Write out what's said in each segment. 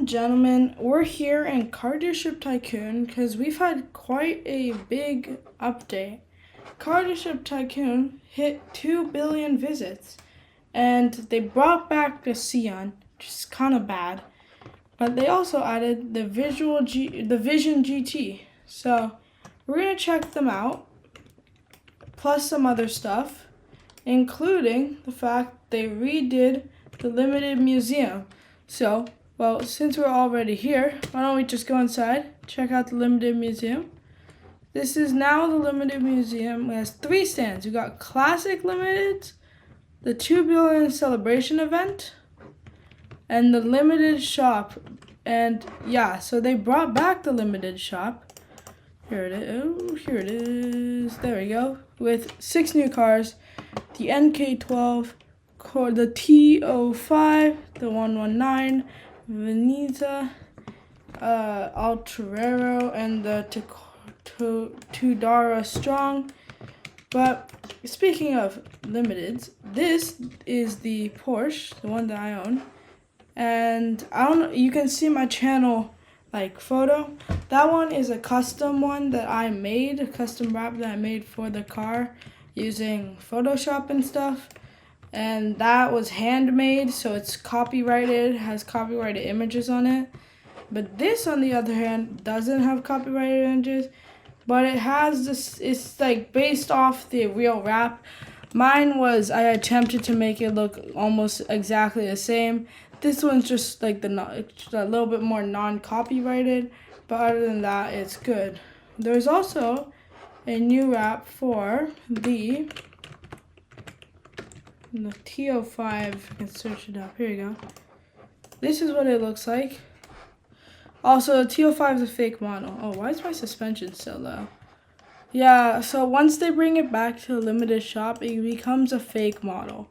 and gentlemen, we're here in Car Dealership Tycoon because we've had quite a big update. Car Dealership Tycoon hit 2 billion visits, and they brought back the Scion, which is kind of bad. But they also added the Vision GT. So we're gonna check them out, plus some other stuff, including the fact they redid the limited museum. So, well, since we're already here, why don't we just go inside, check out the limited museum. This is now the limited museum. It has 3 stands. We got classic limiteds, the 2 billion celebration event, and the limited shop. And yeah, so they brought back the limited shop. Here it is. Oh, here it is. There we go. With 6 new cars, the NK12, the T05, the 119, Veneta, Altarero, and the Tudara Strong. But speaking of limiteds, this is the Porsche, the one that I own. And I don't know, you can see my channel photo. That one is a custom one that I made, a custom wrap that I made for the car using Photoshop and stuff. And that was handmade, so it's copyrighted, has copyrighted images on it. But this, on the other hand, doesn't have copyrighted images, but it has this, it's based off the real wrap. Mine was, I attempted to make it look almost exactly the same. This one's just a little bit more non-copyrighted, but other than that, it's good. There's also a new wrap for the T05. I can search it up. Here you go. This is what it looks like. Also, the T05 is a fake model. Oh, why is my suspension so low? Yeah, so once they bring it back to the limited shop, it becomes a fake model.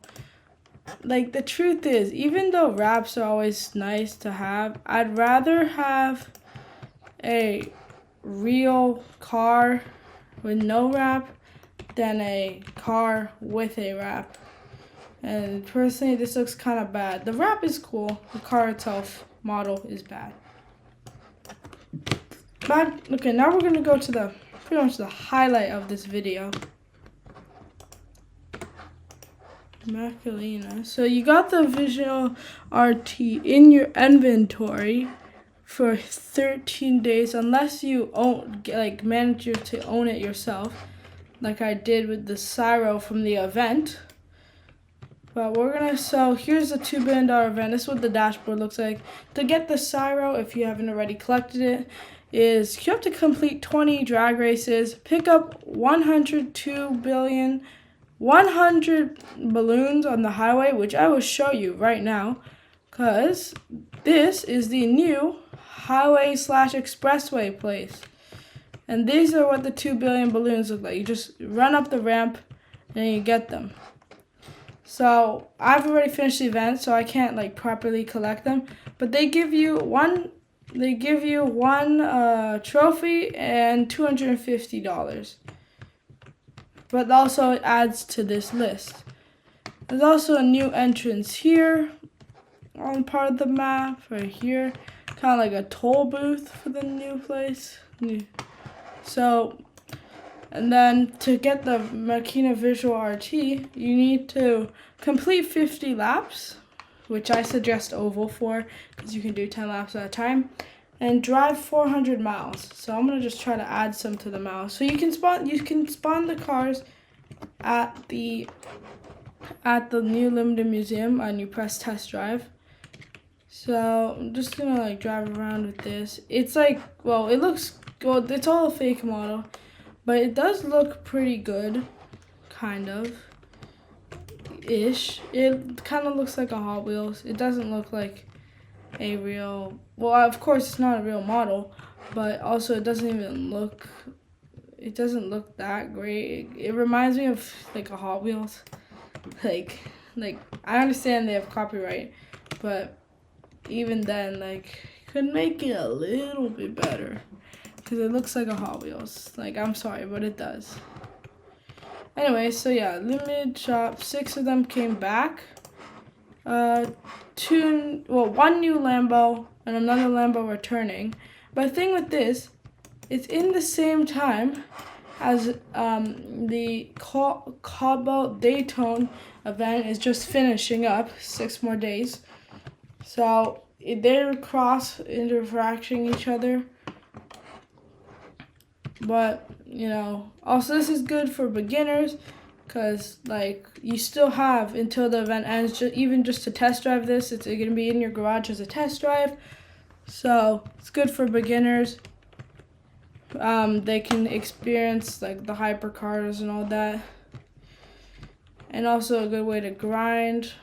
The truth is, even though wraps are always nice to have, I'd rather have a real car with no wrap than a car with a wrap. And personally, this looks kind of bad. The wrap is cool. The car itself, model, is bad. But, okay, now we're going to go to pretty much the highlight of this video. Macalina. So you got the Visual RT in your inventory for 13 days, unless you manage to own it yourself, like I did with the Cyro from the event. But here's the $2 billion event. This is what the dashboard looks like. To get the Cyro, if you haven't already collected it, you have to complete 20 drag races, pick up 100 balloons on the highway, which I will show you right now, because this is the new highway/expressway place. And these are what the 2 billion balloons look like. You just run up the ramp and you get them. So I've already finished the event, so I can't properly collect them. But they give you one trophy and $250. But also it adds to this list. There's also a new entrance here on part of the map right here, kind of like a toll booth for the new place. So, and then to get the Makina Visual RT, you need to complete 50 laps, which I suggest oval for, because you can do 10 laps at a time, and drive 400 miles. So I'm gonna just try to add some to the miles. So you can spawn the cars at the new limited museum, and you press test drive. So I'm just gonna drive around with this. It's it looks good. It's all a fake model, but it does look pretty good, kind of ish. It kind of looks like a Hot Wheels. It doesn't look like a real, well, of course it's not a real model, but also it doesn't look that great. It reminds me of a Hot Wheels. I understand they have copyright, but even then, could make it a little bit better, because it looks like a Hot Wheels. I'm sorry, but it does. Anyway, so yeah, limited shop, 6 of them came back. one new Lambo and another Lambo returning. But the thing with this, it's in the same time as the Cobalt Daytona event is just finishing up, 6 more days. So they're cross interacting each other. But, you know, also this is good for beginners because, like, you still have until the event ends, even just to test drive this. It's going to be in your garage as a test drive. So it's good for beginners. They can experience, like, the hypercars and all that. And also a good way to grind.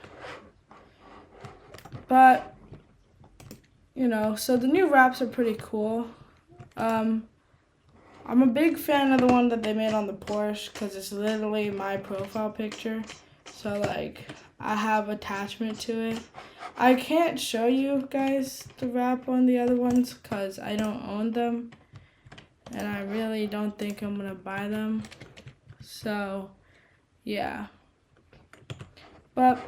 But, you know, so the new wraps are pretty cool. I'm a big fan of the one that they made on the Porsche because it's literally my profile picture. So, like, I have attachment to it. I can't show you guys the wrap on the other ones because I don't own them. And I really don't think I'm going to buy them. So, yeah. But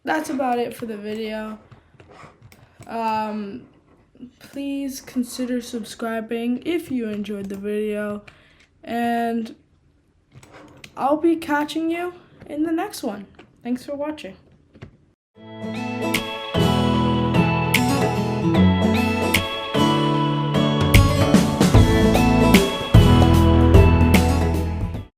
that's about it for the video. Please consider subscribing if you enjoyed the video, and I'll be catching you in the next one. Thanks for watching.